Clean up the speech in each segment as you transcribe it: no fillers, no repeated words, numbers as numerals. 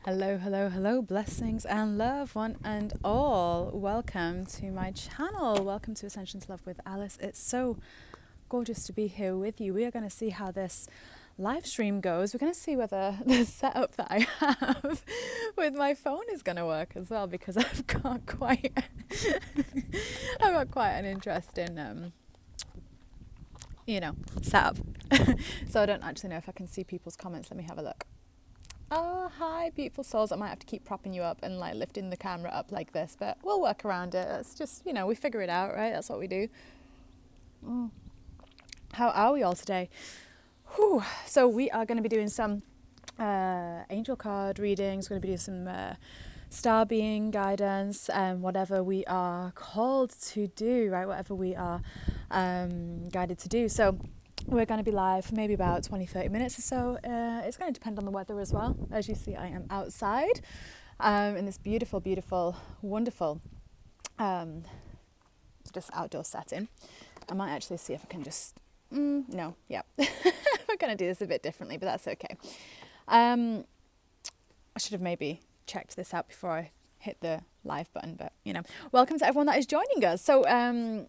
Hello, hello, hello, blessings and love, one and all. Welcome to my channel. Welcome to Ascensions Love with Alice. It's so gorgeous to be here with you. We are going to see how this live stream goes. We're going to see whether the setup that I have with my phone is going to work as well, because I've got quite an interesting setup. So I don't actually know if I can see people's comments. Let me have a look. Oh, hi, beautiful souls. I might have to keep propping you up and like lifting the camera up like this, but we'll work around it. It's just, we figure it out, right? That's what we do. How are we all today? Whew. So we are going to be doing some angel card readings. We're going to be doing some star being guidance, whatever we are called to do, right? Whatever we are guided to do. So we're going to be live for maybe about 20-30 minutes or so. It's going to depend on the weather as well. As you see, I am outside in this beautiful, beautiful, wonderful just outdoor setting. I might actually see if I can just... We're going to do this a bit differently, but that's okay. I should have maybe checked this out before I hit the live button, but, welcome to everyone that is joining us. So,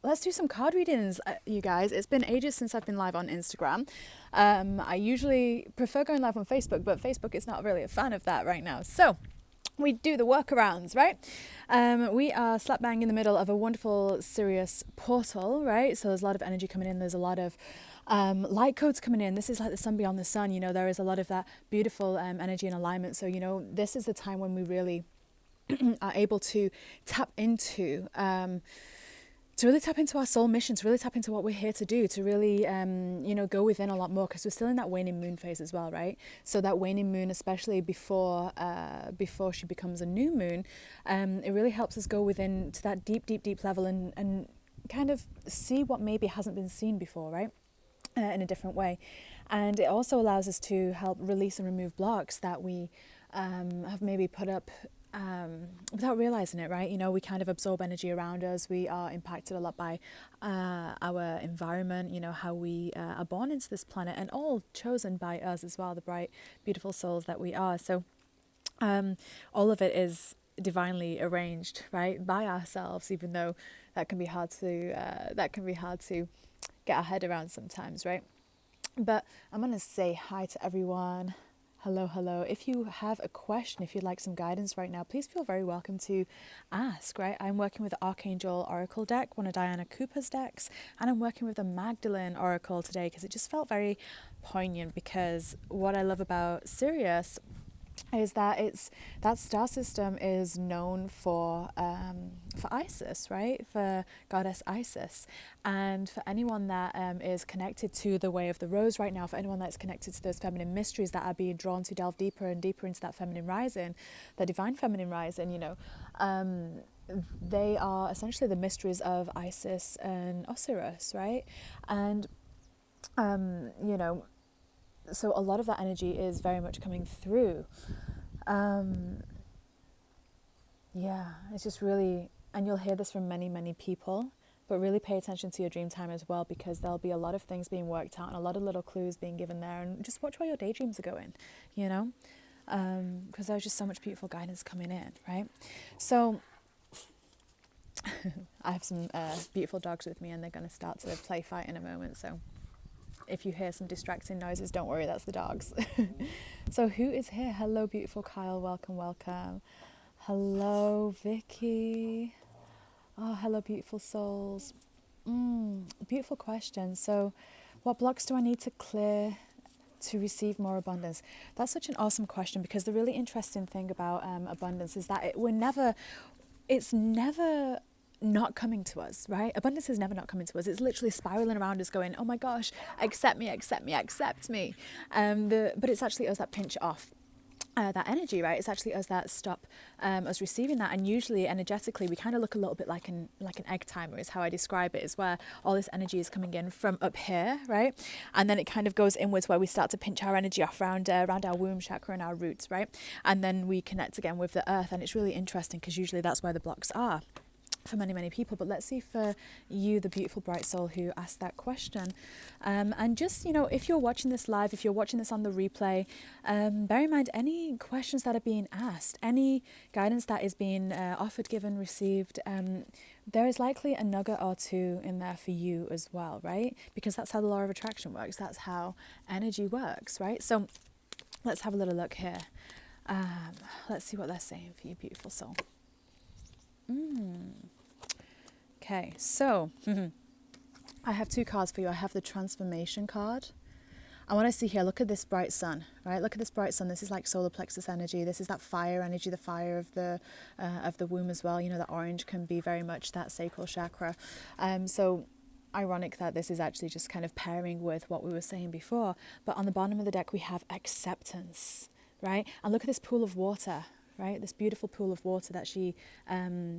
let's do some card readings, you guys. It's been ages since I've been live on Instagram. I usually prefer going live on Facebook, but Facebook is not really a fan of that right now. So we do the workarounds, right? We are slap bang in the middle of a wonderful Sirius portal, right? So there's a lot of energy coming in. There's a lot of light codes coming in. This is like the sun beyond the sun. There is a lot of that beautiful energy and alignment. So, this is the time when we really are able to tap into... to really tap into our soul mission, to really tap into what we're here to do, to really, go within a lot more, because we're still in that waning moon phase as well, right? So that waning moon, especially before she becomes a new moon, it really helps us go within to that deep, deep, deep level and kind of see what maybe hasn't been seen before, right? In a different way. And it also allows us to help release and remove blocks that we have maybe put up without realizing it, right? We kind of absorb energy around us. We are impacted a lot by our environment, how we are born into this planet, and all chosen by us as well, the bright, beautiful souls that we are. So all of it is divinely arranged, right, by ourselves, even though that can be hard to get our head around sometimes, right? But I'm going to say hi to everyone. Hello, hello. If you have a question, if you'd like some guidance right now, please feel very welcome to ask, right? I'm working with the Archangel Oracle deck, one of Diana Cooper's decks, and I'm working with the Magdalene Oracle today because it just felt very poignant, because what I love about Sirius is that that star system is known for Isis, right? For goddess Isis. And for anyone that is connected to the way of the rose right now, for anyone that's connected to those feminine mysteries that are being drawn to delve deeper and deeper into that feminine rising, the divine feminine rising, they are essentially the mysteries of Isis and Osiris, right? And, so a lot of that energy is very much coming through. It's just really, and you'll hear this from many, many people, but really pay attention to your dream time as well, because there'll be a lot of things being worked out and a lot of little clues being given there, and just watch where your daydreams are going, because there's just so much beautiful guidance coming in, right? So I have some beautiful dogs with me, and they're going to start to play fight in a moment, so if you hear some distracting noises, don't worry, that's the dogs. So who is here? Hello, beautiful Kyle. Welcome, welcome. Hello, Vicky. Oh, hello, beautiful souls. Beautiful question. So what blocks do I need to clear to receive more abundance? That's such an awesome question, because the really interesting thing about abundance is that it's never not coming to us, right? Abundance is never not coming to us. It's literally spiraling around us going, oh my gosh, accept me, accept me, accept me. But it's actually us that pinch off that energy, right? It's actually us that stop us receiving that. And usually energetically, we kind of look a little bit like an egg timer is how I describe it, is where all this energy is coming in from up here, right? And then it kind of goes inwards, where we start to pinch our energy off around our womb chakra and our roots, right? And then we connect again with the earth. And it's really interesting, because usually that's where the blocks are. for many, many people, but let's see for you, the beautiful bright soul who asked that question. And just, if you're watching this live, if you're watching this on the replay, bear in mind any questions that are being asked, any guidance that is being offered, given, received, there is likely a nugget or two in there for you as well, right? Because that's how the law of attraction works. That's how energy works, right? So let's have a little look here. Let's see what they're saying for you, beautiful soul. Okay, so I have two cards for you. I have the transformation card. I want to see here, look at this bright sun, right? Look at this bright sun. This is like solar plexus energy. This is that fire energy, the fire of the womb as well. The orange can be very much that sacral chakra. So ironic that this is actually just kind of pairing with what we were saying before. But on the bottom of the deck, we have acceptance, right? And look at this pool of water, right? This beautiful pool of water that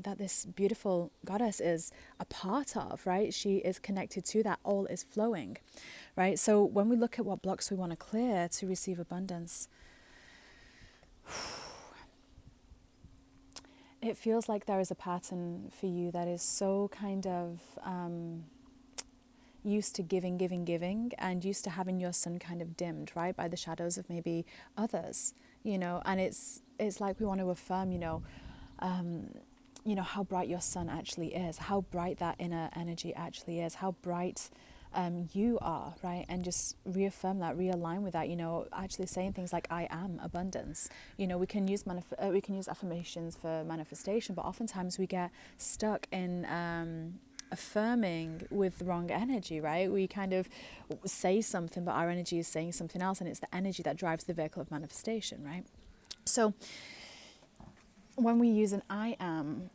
that this beautiful goddess is a part of, right? She is connected to that. All is flowing, right? So when we look at what blocks we want to clear to receive abundance, it feels like there is a pattern for you that is so kind of used to giving, and used to having your sun kind of dimmed, right, by the shadows of maybe others. And it's like we want to affirm, how bright your sun actually is, how bright that inner energy actually is, how bright you are, right? And just reaffirm that, realign with that, actually saying things like, I am abundance. We can use affirmations for manifestation, but oftentimes we get stuck in affirming with the wrong energy, right? We kind of say something, but our energy is saying something else, and it's the energy that drives the vehicle of manifestation, right? So when we use an I am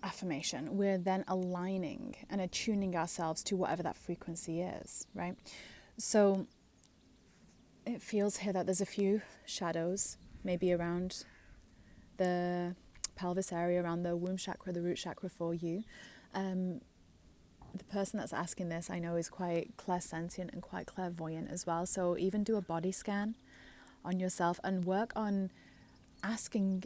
affirmation, we're then aligning and attuning ourselves to whatever that frequency is, right? So it feels here that there's a few shadows, maybe around the pelvis area, around the womb chakra, the root chakra for you. The person that's asking this, I know, is quite clairsentient and quite clairvoyant as well. So even do a body scan on yourself and work on asking,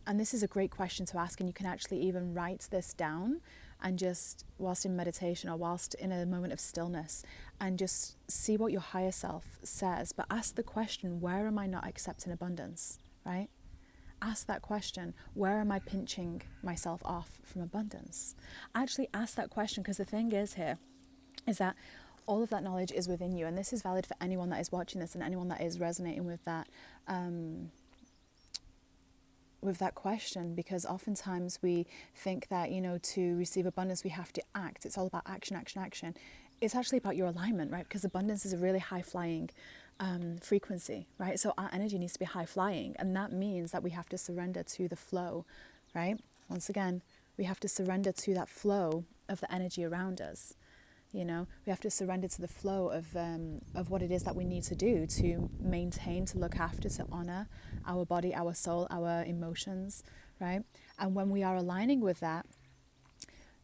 and this is a great question to ask, and you can actually even write this down, and just whilst in meditation or whilst in a moment of stillness, and just see what your higher self says. But ask the question, where am I not accepting abundance, right? Ask that question, where am I pinching myself off from abundance? Actually ask that question, because the thing is here is that all of that knowledge is within you, and this is valid for anyone that is watching this and anyone that is resonating with that question, because oftentimes we think that, to receive abundance we have to act. It's all about action. It's actually about your alignment, right? Because abundance is a really high flying frequency, right? So our energy needs to be high flying, and that means that we have to surrender to the flow, right? Once again, we have to surrender to that flow of the energy around us. We have to surrender to the flow of what it is that we need to do to maintain, to look after, to honor our body, our soul, our emotions, right? And when we are aligning with that,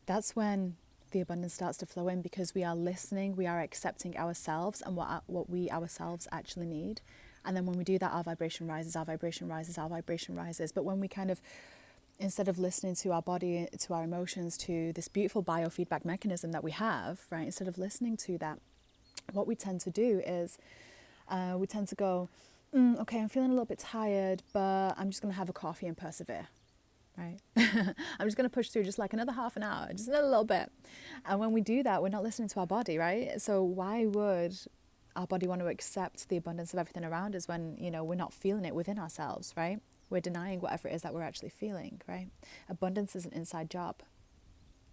that's when the abundance starts to flow in, because we are listening, we are accepting ourselves and what we ourselves actually need. And then when we do that, our vibration rises, our vibration rises, our vibration rises. But when we kind of, instead of listening to our body, to our emotions, to this beautiful biofeedback mechanism that we have, right, instead of listening to that, what we tend to do is we tend to go, okay, I'm feeling a little bit tired, but I'm just going to have a coffee and persevere. Right? I'm just going to push through just like another half an hour, just another little bit. And when we do that, we're not listening to our body, right? So why would our body want to accept the abundance of everything around us when, we're not feeling it within ourselves, right? We're denying whatever it is that we're actually feeling, right? Abundance is an inside job.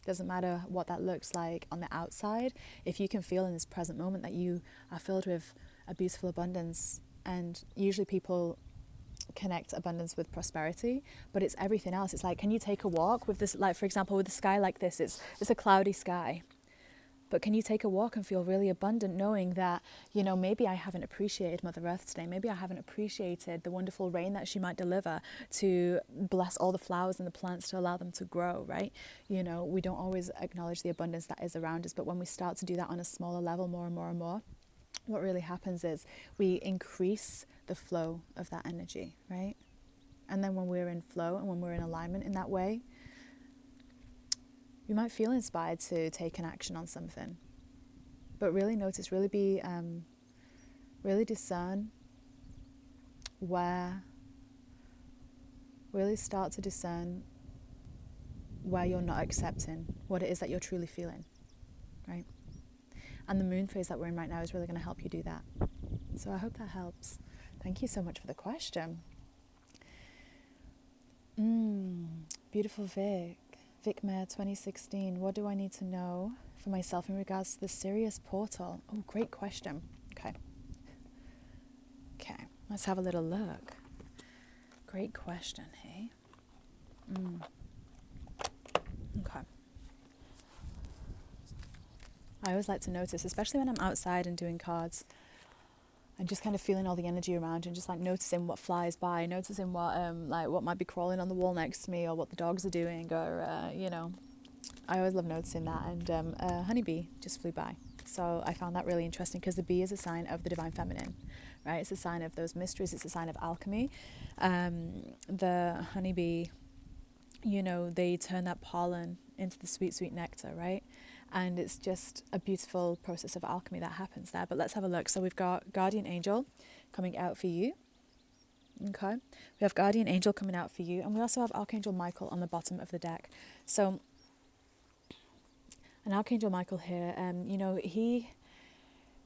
Doesn't matter what that looks like on the outside. If you can feel in this present moment that you are filled with a beautiful abundance, and usually people connect abundance with prosperity, but it's everything else. It's like, can you take a walk with this, like for example with the sky like this, it's a cloudy sky, but can you take a walk and feel really abundant, knowing that, maybe I haven't appreciated Mother Earth today, maybe I haven't appreciated the wonderful rain that she might deliver to bless all the flowers and the plants to allow them to grow, right? We don't always acknowledge the abundance that is around us, but when we start to do that on a smaller level, more and more and more, what really happens is we increase the flow of that energy, right? And then when we're in flow and when we're in alignment in that way, you might feel inspired to take an action on something. But really notice, really discern really start to discern where you're not accepting what it is that you're truly feeling, right? And the moon phase that we're in right now is really going to help you do that. So I hope that helps. Thank you so much for the question. Beautiful Vic Mayer 2016. What do I need to know for myself in regards to the Sirius portal? Oh, great question. Okay, let's have a little look. Great question, hey? Okay. I always like to notice, especially when I'm outside and doing cards, and just kind of feeling all the energy around and just like noticing what flies by, noticing what what might be crawling on the wall next to me, or what the dogs are doing, or I always love noticing that. And a honeybee just flew by, so I found that really interesting, because the bee is a sign of the divine feminine, right? It's a sign of those mysteries. It's a sign of alchemy. The honeybee, they turn that pollen into the sweet, sweet nectar, right? And it's just a beautiful process of alchemy that happens there. But let's have a look. So we've got Guardian Angel coming out for you. Okay. We have Guardian Angel coming out for you. And we also have Archangel Michael on the bottom of the deck. So an Archangel Michael here,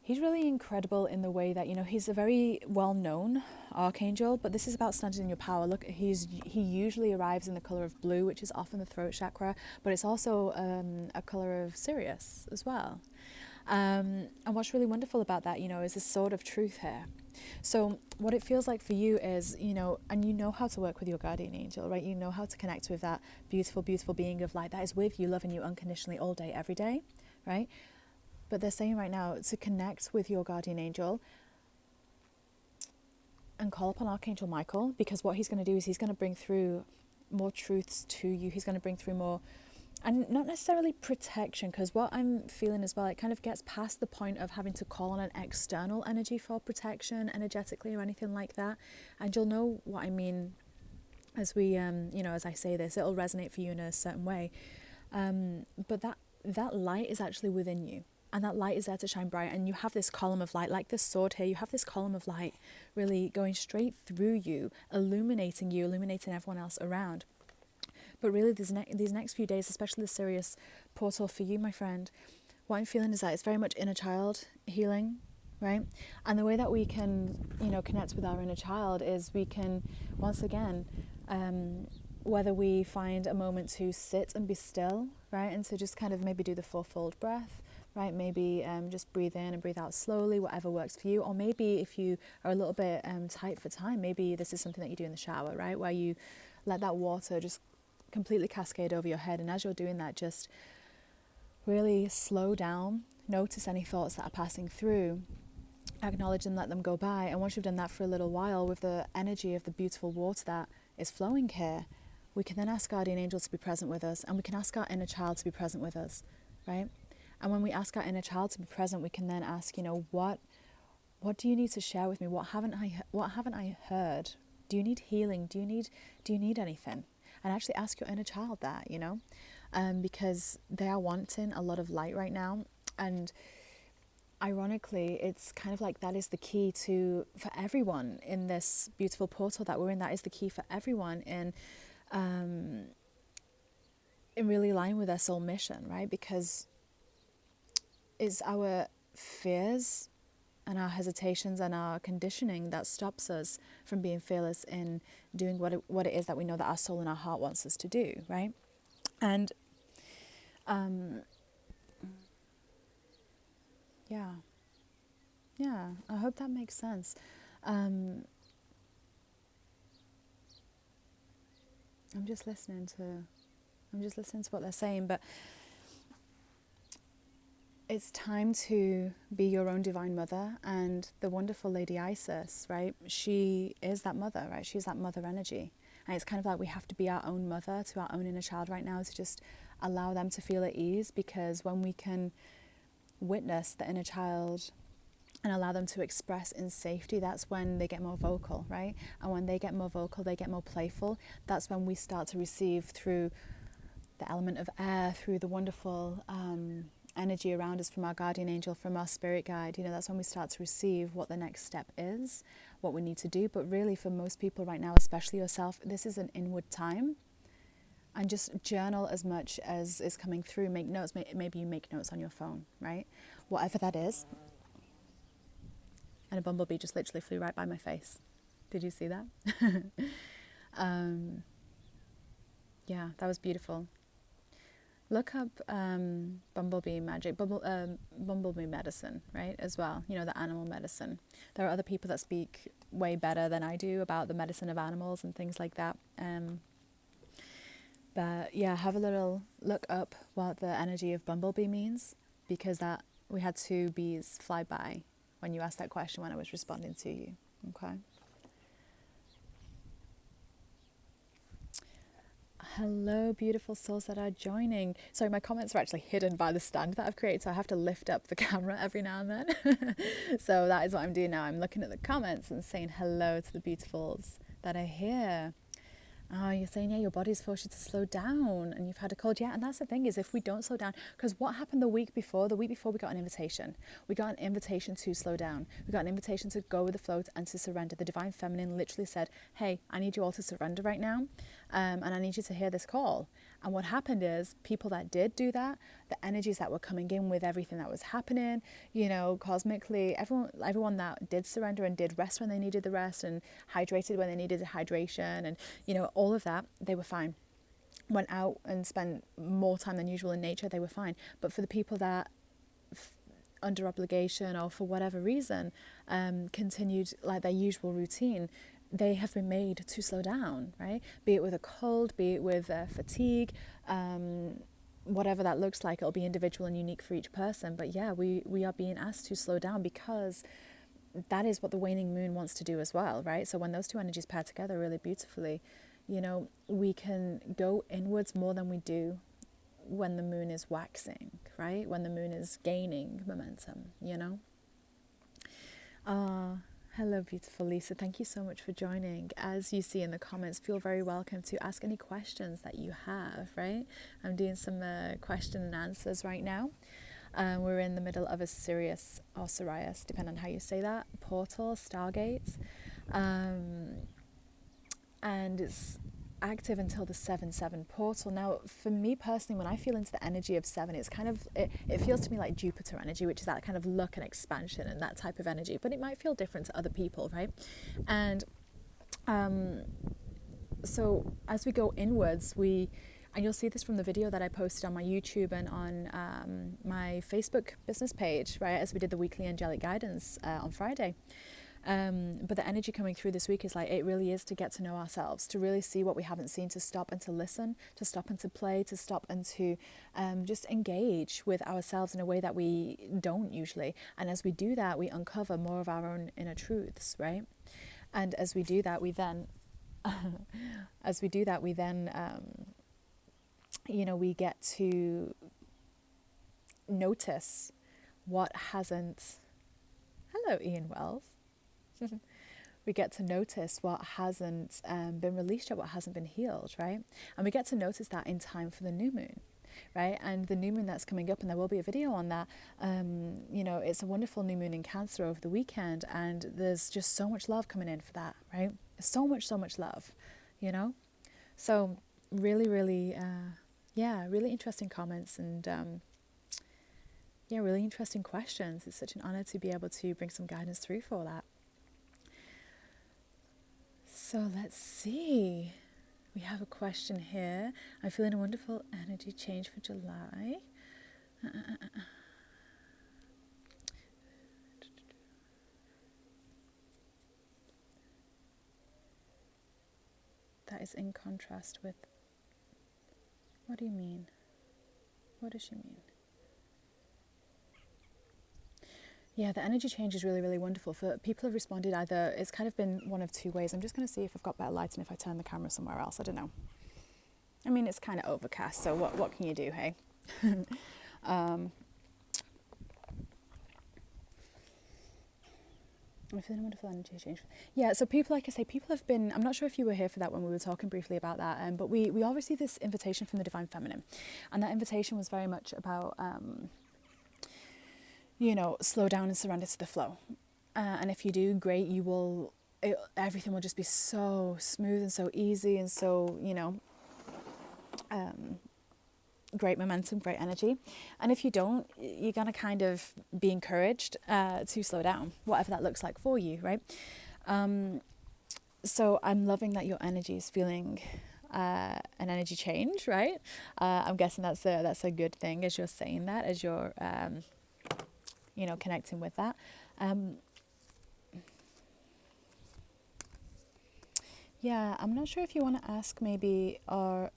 he's really incredible in the way that, he's a very well-known archangel, but this is about standing in your power. Look, he usually arrives in the color of blue, which is often the throat chakra, but it's also a color of Sirius as well. And what's really wonderful about that, is this sword of truth here. So what it feels like for you is, and you know how to work with your guardian angel, right? You know how to connect with that beautiful, beautiful being of light that is with you, loving you unconditionally all day, every day, right? But they're saying right now to connect with your guardian angel and call upon Archangel Michael, because what he's going to do is he's going to bring through more truths to you. He's going to bring through more, and not necessarily protection, because what I'm feeling as well, it kind of gets past the point of having to call on an external energy for protection energetically or anything like that. And you'll know what I mean as we, as I say this, it'll resonate for you in a certain way. But that light is actually within you. And that light is there to shine bright. And you have this column of light, like this sword here, you have this column of light really going straight through you, illuminating everyone else around. But really, these next few days, especially the Sirius portal for you, my friend, what I'm feeling is that it's very much inner child healing, right? And the way that we can, connect with our inner child is we can, once again, whether we find a moment to sit and be still, right? And to just kind of maybe do the fourfold breath, right? Maybe just breathe in and breathe out slowly, whatever works for you. Or maybe if you are a little bit tight for time, maybe this is something that you do in the shower, right? Where you let that water just completely cascade over your head. And as you're doing that, just really slow down, notice any thoughts that are passing through, acknowledge and let them go by. And once you've done that for a little while, with the energy of the beautiful water that is flowing here, we can then ask Guardian Angel to be present with us, and we can ask our inner child to be present with us, right? And when we ask our inner child to be present, we can then ask, what do you need to share with me? What haven't I heard? Do you need healing? Do you need anything? And actually ask your inner child that, because they are wanting a lot of light right now. And ironically, it's kind of like that is the key for everyone in this beautiful portal that we're in. That is the key for everyone in really line with their soul mission, right? Because it's our fears and our hesitations and our conditioning that stops us from being fearless in doing what it is that we know that our soul and our heart wants us to do, right? And yeah, I hope that makes sense. I'm just listening to what they're saying, but it's time to be your own divine mother. And the wonderful Lady Isis, right? She is that mother, right? She's that mother energy. And it's kind of like we have to be our own mother to our own inner child right now, to just allow them to feel at ease. Because when we can witness the inner child and allow them to express in safety, that's when they get more vocal, right? And when they get more vocal, they get more playful. That's when we start to receive through the element of air, through the wonderful energy around us from our guardian angel, from our spirit guide, that's when we start to receive what the next step is, what we need to do. But really, for most people right now, especially yourself, this is an inward time. And just journal as much as is coming through. Make notes. Maybe you make notes on your phone, right? Whatever that is. And a bumblebee just literally flew right by my face. Did you see that? Yeah, that was beautiful. Look up bumblebee magic, bumblebee medicine, right, as well. The animal medicine. There are other people that speak way better than I do about the medicine of animals and things like that. But yeah, have a little look up what the energy of bumblebee means, because that we had 2 bees fly by when you asked that question when I was responding to you. Okay. Hello, beautiful souls that are joining. Sorry, my comments are actually hidden by the stand that I've created, so I have to lift up the camera every now and then. So that is what I'm doing now. I'm looking at the comments and saying hello to the beautifuls that are here. Oh, you're saying, yeah, your body's forced you to slow down and you've had a cold. Yeah, and that's the thing, is if we don't slow down, because what happened the week before we got an invitation. We got an invitation to slow down. We got an invitation to go with the flow and to surrender. The Divine Feminine literally said, hey, I need you all to surrender right now, and I need you to hear this call. And what happened is, people that did do that, the energies that were coming in with everything that was happening, cosmically, everyone that did surrender and did rest when they needed the rest and hydrated when they needed the hydration, and all of that, they were fine. Went out and spent more time than usual in nature, they were fine. But for the people that under obligation or for whatever reason continued like their usual routine, they have been made to slow down, right? Be it with a cold, be it with fatigue, whatever that looks like. It'll be individual and unique for each person. But yeah, we are being asked to slow down, because that is what the waning moon wants to do as well, right? So when those 2 energies pair together really beautifully, we can go inwards more than we do when the moon is waxing, right? When the moon is gaining momentum, Hello, beautiful Lisa. Thank you so much for joining. As you see in the comments, feel very welcome to ask any questions that you have, right? I'm doing some question and answers right now. We're in the middle of a Sirius or Sirius, depending on how you say that, portal, Stargate. And it's active until the 7/7 portal. Now, for me personally, when I feel into the energy of 7, it's kind of, it feels to me like Jupiter energy, which is that kind of luck and expansion and that type of energy, but it might feel different to other people, right? And so as we go inwards, and you'll see this from the video that I posted on my YouTube and on my Facebook business page, right, as we did the weekly angelic guidance on Friday. But the energy coming through this week is like, it really is to get to know ourselves, to really see what we haven't seen, to stop and to listen, to stop and to play, to stop and to just engage with ourselves in a way that we don't usually. And as we do that, we uncover more of our own inner truths, right? And as we do that, we then, we get to notice what hasn't. Hello, Ian Wells. We get to notice what hasn't been released yet, what hasn't been healed, right? And we get to notice that in time for the new moon, right? And the new moon that's coming up, and there will be a video on that, it's a wonderful new moon in Cancer over the weekend, and there's just so much love coming in for that, right? So much love, So really, really, really interesting comments, and really interesting questions. It's such an honor to be able to bring some guidance through for that. So let's see. We have a question here. I'm feeling a wonderful energy change for July. That is in contrast with... What do you mean? What does she mean? Yeah, the energy change is really, really wonderful. For people who've responded, either it's kind of been one of 2 ways. I'm just going to see if I've got better lighting if I turn the camera somewhere else. I don't know. I mean, it's kind of overcast, so what can you do, hey? I'm feeling a wonderful energy change. Yeah, so people, like I say, people have been, I'm not sure if you were here for that when we were talking briefly about that, but we all received this invitation from the Divine Feminine. And that invitation was very much about, slow down and surrender to the flow. And if you do, great, everything will just be so smooth and so easy and so, great momentum, great energy. And if you don't, you're going to kind of be encouraged to slow down, whatever that looks like for you, right? So I'm loving that your energy is feeling an energy change, right? I'm guessing that's a good thing as you're saying that, as you're, connecting with that. Yeah, I'm not sure if you want to ask maybe, or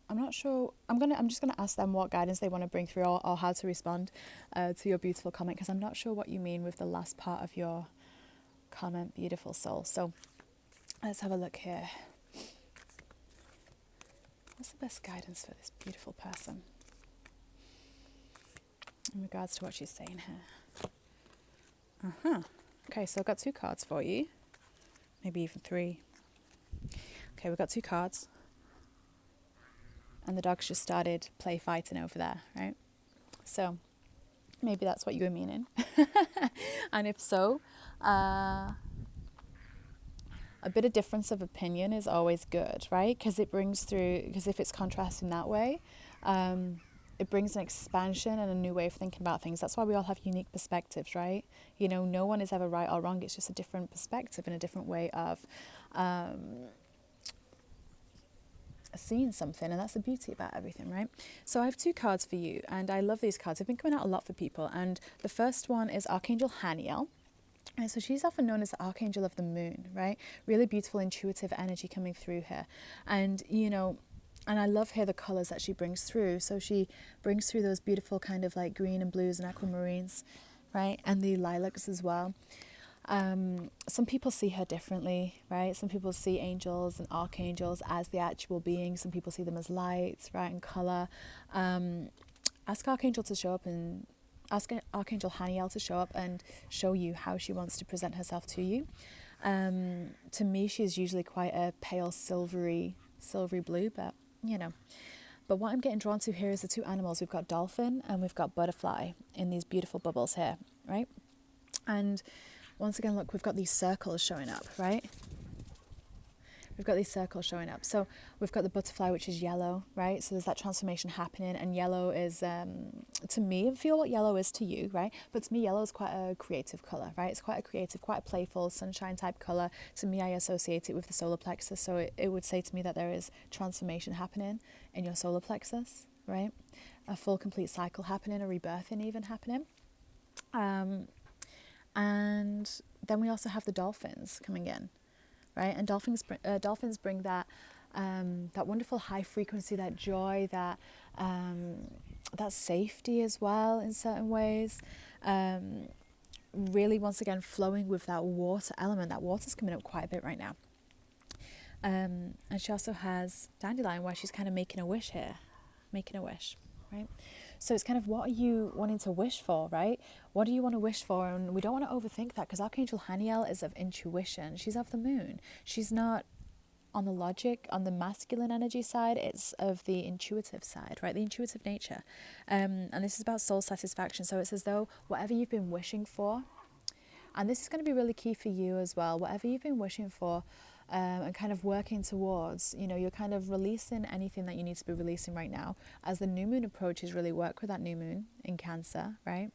I'm not sure. I'm just gonna ask them what guidance they want to bring through, or how to respond to your beautiful comment, because I'm not sure what you mean with the last part of your comment, beautiful soul. So let's have a look here. What's the best guidance for this beautiful person in regards to what she's saying here? Okay, so I've got 2 cards for you, maybe even 3. Okay, we've got 2 cards. And the dogs just started play fighting over there, right? So maybe that's what you were meaning. And if so, a bit of difference of opinion is always good, right? Because if it's contrasting that way, it brings an expansion and a new way of thinking about things. That's why we all have unique perspectives, right? No one is ever right or wrong. It's just a different perspective and a different way of seeing something, and that's the beauty about everything, right? So I have 2 cards for you, and I love these cards. They've been coming out a lot for people, and the first one is Archangel Haniel. And so she's often known as the Archangel of the Moon, right? Really beautiful, intuitive energy coming through here. And, and I love here the colours that she brings through. So she brings through those beautiful kind of like green and blues and aquamarines, right? And the lilacs as well. Some people see her differently, right? Some people see angels and archangels as the actual beings. Some people see them as lights, right, and colour. Ask Archangel to show up, and ask Archangel Haniel to show up and show you how she wants to present herself to you. To me, she's usually quite a pale silvery blue, but But what I'm getting drawn to here is the 2 animals. We've got dolphin and we've got butterfly in these beautiful bubbles here, right? And once again, look, we've got these circles showing up, right? We've got these circles showing up. So we've got the butterfly, which is yellow, right? So there's that transformation happening, and yellow is, to me, feel what yellow is to you, right? But to me, yellow is quite a creative colour, right? It's quite a creative, quite a playful, sunshine type colour. To me, I associate it with the solar plexus. So it would say to me that there is transformation happening in your solar plexus, right? A full, complete cycle happening, a rebirthing even happening. And then we also have the dolphins coming in, right? And dolphins bring that that wonderful high frequency, that joy, that safety as well in certain ways. Really, once again, flowing with that water element. That water's coming up quite a bit right now. And she also has dandelion, where she's kind of making a wish here, right? So it's kind of, what are you wanting to wish for, right? What do you want to wish for? And we don't want to overthink that, because Archangel Haniel is of intuition. She's of the moon. She's not on the logic, on the masculine energy side. It's of the intuitive side, right? The intuitive nature. And this is about soul satisfaction. So it's as though whatever you've been wishing for, and this is going to be really key for you as well, whatever you've been wishing for, and kind of working towards, you're kind of releasing anything that you need to be releasing right now. As the new moon approaches, really work with that new moon in Cancer, right?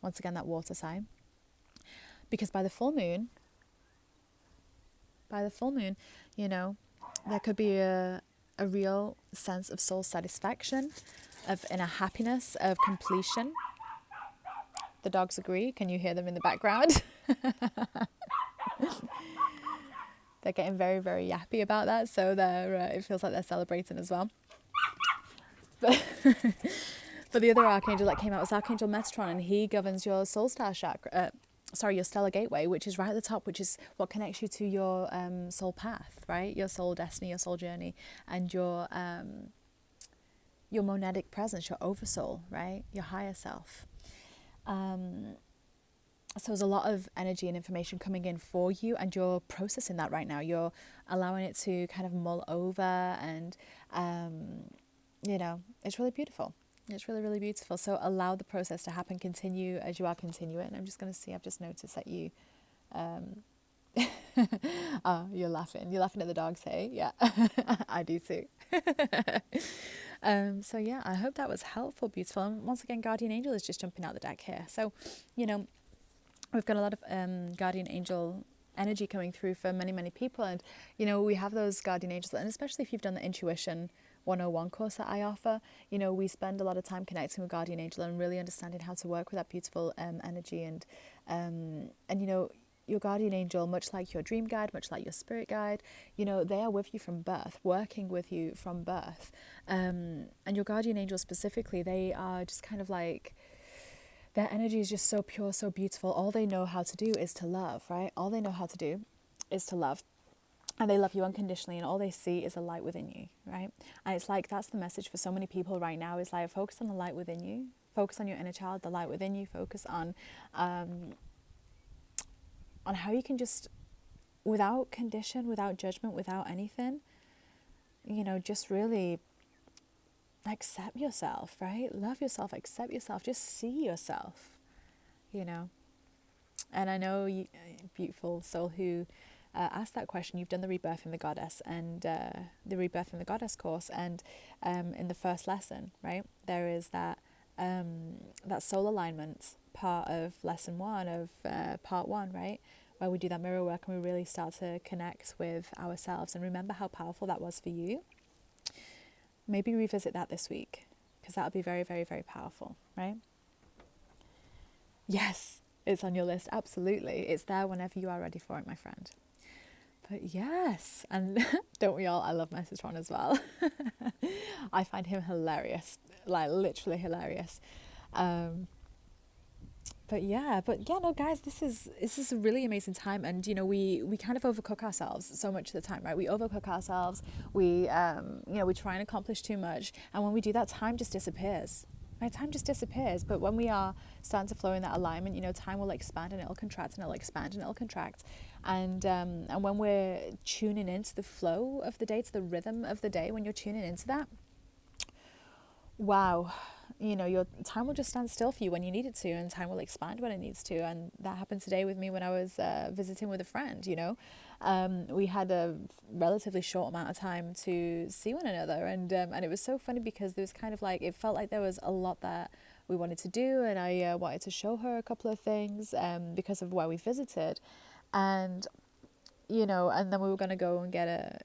Once again, that water sign. Because by the full moon, there could be a real sense of soul satisfaction, of inner happiness, of completion. The dogs agree. Can you hear them in the background? They're getting very, very yappy about that, so it feels like they're celebrating as well. But the other archangel that came out was Archangel Metatron, and he governs your soul star chakra, your stellar gateway, which is right at the top, which is what connects you to your soul path, right? Your soul destiny, your soul journey, and your monadic presence, your oversoul, right? Your higher self. So there's a lot of energy and information coming in for you, and you're processing that right now. You're allowing it to kind of mull over, and it's really beautiful. It's really, really beautiful. So allow the process to happen. Continue as you are continuing. I'm just going to see, I've just noticed that you, oh, you're laughing. You're laughing at the dogs, hey? Yeah, I do too. So yeah, I hope that was helpful, beautiful. And once again, Guardian Angel is just jumping out the deck here. So, we've got a lot of Guardian Angel energy coming through for many, many people. And, we have those Guardian Angels, and especially if you've done the Intuition 101 course that I offer, we spend a lot of time connecting with Guardian Angel and really understanding how to work with that beautiful energy. And your guardian angel, much like your dream guide, much like your spirit guide, they are with you from birth, working with you from birth. And your guardian angel specifically, they are just kind of like, their energy is just so pure, so beautiful. All they know how to do is to love, right? All they know how to do is to love. And they love you unconditionally, and all they see is a light within you, right? And it's like, that's the message for so many people right now, is like, focus on the light within you, focus on your inner child, the light within you, focus on how you can just, without condition, without judgment, without anything, just really accept yourself, right? Love yourself, accept yourself, just see yourself, And I know you, beautiful soul who asked that question, you've done the Rebirthing the Goddess and the Rebirthing the Goddess course, and in the first lesson, right, there is that soul alignment part of lesson 1 of part 1, right, where we do that mirror work and we really start to connect with ourselves and remember how powerful that was for you. Maybe revisit that this week, because that'll be very, very, very powerful, right? Yes, it's on your list, absolutely. It's there whenever you are ready for it, my friend. But yes, and don't we all? I love my Citron as well. I find him hilarious, like literally hilarious. But yeah, no, guys, this is a really amazing time, and we kind of overcook ourselves so much of the time, right? We overcook ourselves. We we try and accomplish too much, and when we do that, time just disappears. Right, time just disappears. But when we are starting to flow in that alignment, time will expand and it'll contract and it'll expand and it'll contract. And when we're tuning into the flow of the day, to the rhythm of the day, when you're tuning into that, wow, your time will just stand still for you when you need it to, and time will expand when it needs to. And that happened today with me when I was visiting with a friend. We had a relatively short amount of time to see one another, and it was so funny because there was kind of like, it felt like there was a lot that we wanted to do, and I wanted to show her a couple of things because of where we visited, and and then we were going to go and get a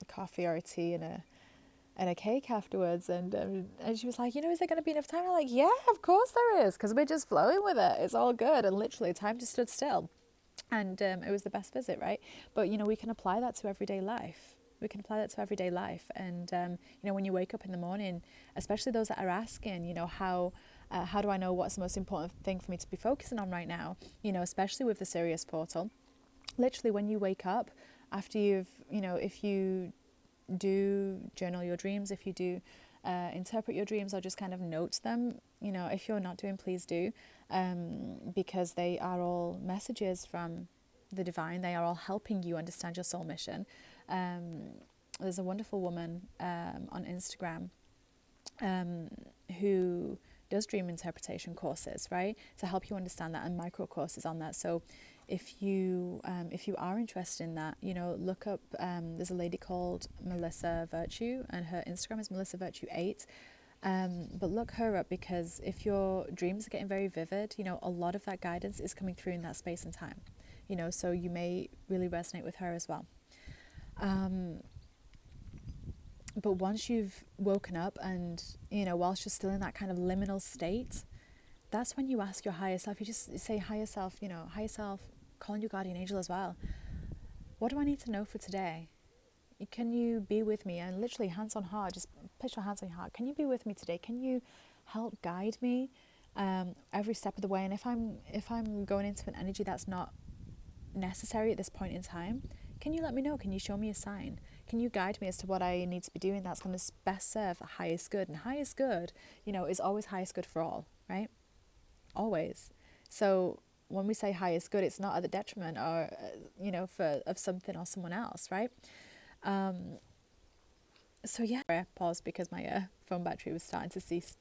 coffee or a tea and a cake afterwards, and she was like, is there going to be enough time? I'm like, yeah, of course there is, because we're just flowing with it, it's all good. And literally time just stood still, and it was the best visit, right? But we can apply that to everyday life. And when you wake up in the morning, especially those that are asking, how do I know what's the most important thing for me to be focusing on right now, especially with the Sirius portal. Literally, when you wake up, after you've, if you do journal your dreams, if you do interpret your dreams or just kind of note them, if you're not doing, please do, because they are all messages from the divine. They are all helping you understand your soul mission. There's a wonderful woman on Instagram who does dream interpretation courses, right, to help you understand that, and micro courses on that. So if you are interested in that, look up, there's a lady called Melissa Virtue, and her Instagram is Melissa Virtue 8. But look her up, because if your dreams are getting very vivid, a lot of that guidance is coming through in that space and time, so you may really resonate with her as well. But once you've woken up and, whilst you're still in that kind of liminal state, that's when you ask your higher self. You just say, higher self, higher self, calling your guardian angel as well. What do I need to know for today? Can you be with me? And literally, hands on heart, just place your hands on your heart. Can you be with me today? Can you help guide me every step of the way? And if I'm going into an energy that's not necessary at this point in time, can you let me know? Can you show me a sign? Can you guide me as to what I need to be doing that's going to best serve the highest good? And highest good, is always highest good for all, right? always. So when we say highest good, it's not at the detriment or, of something or someone else, right? So yeah, I paused because my phone battery was starting to cease.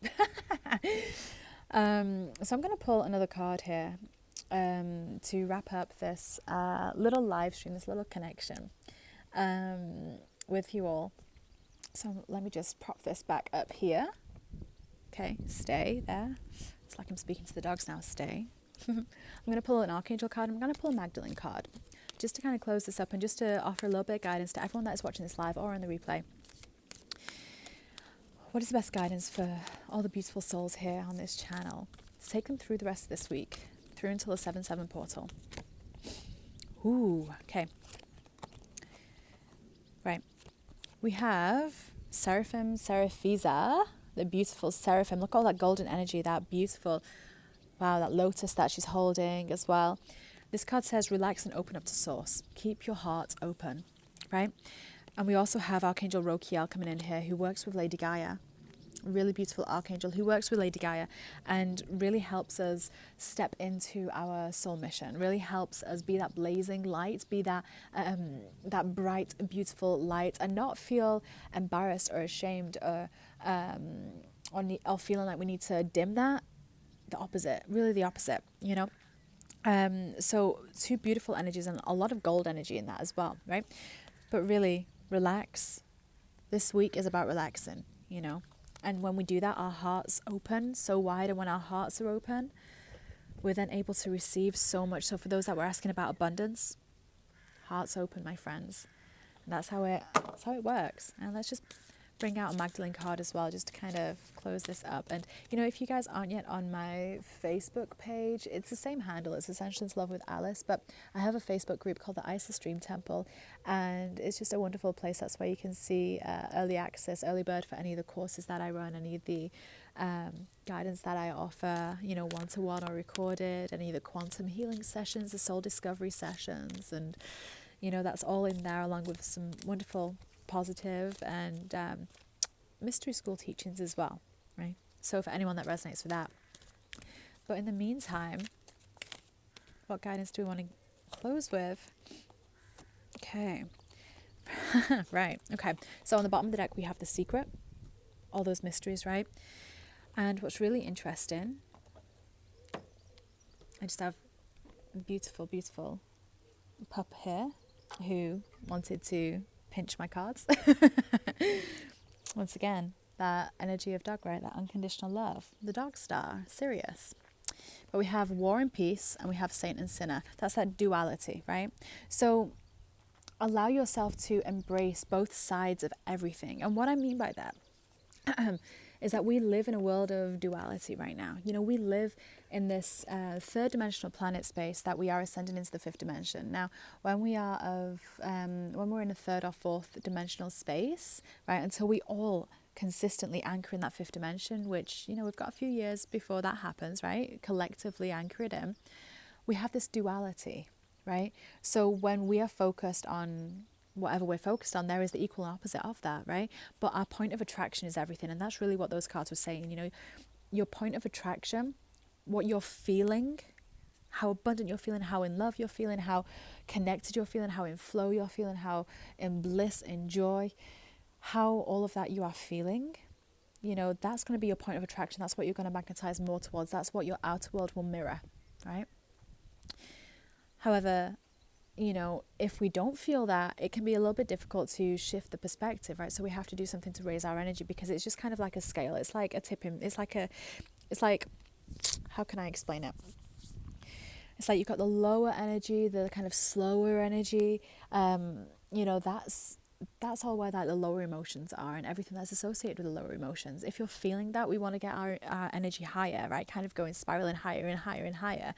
So I'm going to pull another card here to wrap up this little live stream, this little connection with you all. So let me just prop this back up here. Okay, stay there. It's like I'm speaking to the dogs now, stay. I'm going to pull an Archangel card. I'm going to pull a Magdalene card just to kind of close this up and just to offer a little bit of guidance to everyone that's watching this live or on the replay. What is the best guidance for all the beautiful souls here on this channel to take them through the rest of this week, through until the 7/7 portal? Ooh, okay. Right. We have Seraphim Seraphiza, the beautiful Seraphim. Look at all that golden energy, that beautiful, wow, that lotus that she's holding as well. This card says, relax and open up to source. Keep your heart open, right? And we also have Archangel Rokiel coming in here, who works with Lady Gaia. Really beautiful Archangel who works with Lady Gaia and really helps us step into our soul mission, really helps us be that blazing light, be that that bright, beautiful light, and not feel embarrassed or ashamed or feeling like we need to dim that. The opposite, really the opposite, you know. So two beautiful energies and a lot of gold energy in that as well, right? But really, relax. This week is about relaxing, you know. And when we do that, our hearts open so wide. And when our hearts are open, we're then able to receive so much. So for those that were asking about abundance, hearts open, my friends. And that's how it works. And let's just bring out a Magdalene card as well, just to kind of close this up. And, you know, if you guys aren't yet on my Facebook page, it's the same handle. It's Ascension's Love with Alice. But I have a Facebook group called the Isis Dream Temple. And it's just a wonderful place. That's where you can see early access, early bird for any of the courses that I run, any of the guidance that I offer, you know, one-to-one or recorded, any of the quantum healing sessions, the soul discovery sessions. And, you know, that's all in there, along with some wonderful positive and mystery school teachings as well, right? So for anyone that resonates with that. But in the meantime, what guidance do we want to close with? Okay. Right. Okay. So on the bottom of the deck, we have the secret, all those mysteries, right? And what's really interesting, I just have a beautiful, beautiful pup here who wanted to pinch my cards. Once again, that energy of dog, right? That unconditional love. The dog star, Sirius. But we have war and peace, and we have saint and sinner. That's that duality, right? So allow yourself to embrace both sides of everything. And what I mean by that is that we live in a world of duality right now. You know, we live in this third dimensional planet space that we are ascending into the fifth dimension. Now, when we are when we're in a third or fourth dimensional space, right, until we all consistently anchor in that fifth dimension, which, you know, we've got a few years before that happens, right, collectively anchor it in, we have this duality, right? So when we are focused on whatever we're focused on, there is the equal and opposite of that, right? But our point of attraction is everything, and that's really what those cards were saying. You know, your point of attraction, what you're feeling, how abundant you're feeling, how in love you're feeling, how connected you're feeling, how in flow you're feeling, how in bliss, in joy, how all of that you are feeling, you know, that's going to be your point of attraction. That's what you're going to magnetize more towards. That's what your outer world will mirror, right? However, you know, if we don't feel that, it can be a little bit difficult to shift the perspective, right? So we have to do something to raise our energy, because it's just kind of like a scale. It's like a tipping. It's like, how can I explain it? It's like you've got the lower energy, the kind of slower energy. You know, that's all where like the lower emotions are, and everything that's associated with the lower emotions. If you're feeling that, we want to get our energy higher, right? Kind of going spiraling higher and higher and higher.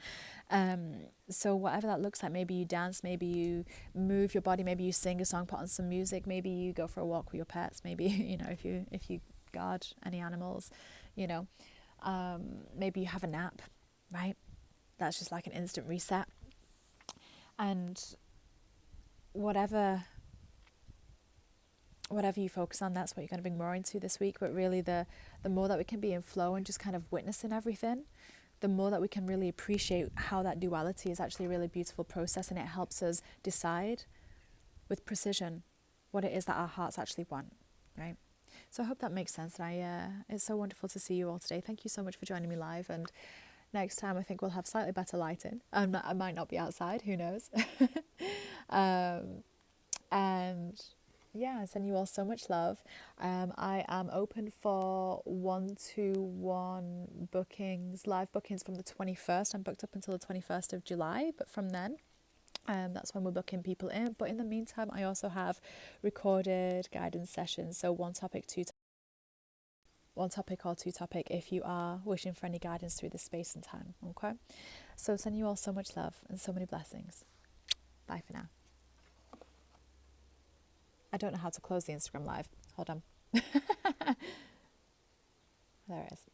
So whatever that looks like, maybe you dance, maybe you move your body, maybe you sing a song, put on some music, maybe you go for a walk with your pets, maybe, you know, if you guard any animals, you know, maybe you have a nap, right? That's just like an instant reset. And whatever you focus on, that's what you're going to bring more into this week. But really the more that we can be in flow and just kind of witnessing everything, the more that we can really appreciate how that duality is actually a really beautiful process, and it helps us decide with precision what it is that our hearts actually want, right? So I hope that makes sense. And it's so wonderful to see you all today. Thank you so much for joining me live. And next time I think we'll have slightly better lighting. I might not be outside, who knows? And yeah, I send you all so much love. I am open for 1-to-1 bookings, live bookings from the 21st. I'm booked up until the 21st of July, but from then, that's when we're booking people in. But in the meantime, I also have recorded guidance sessions. So one topic or two topic if you are wishing for any guidance through this space and time. Okay? So send you all so much love and so many blessings. Bye for now. I don't know how to close the Instagram live. Hold on. There it is.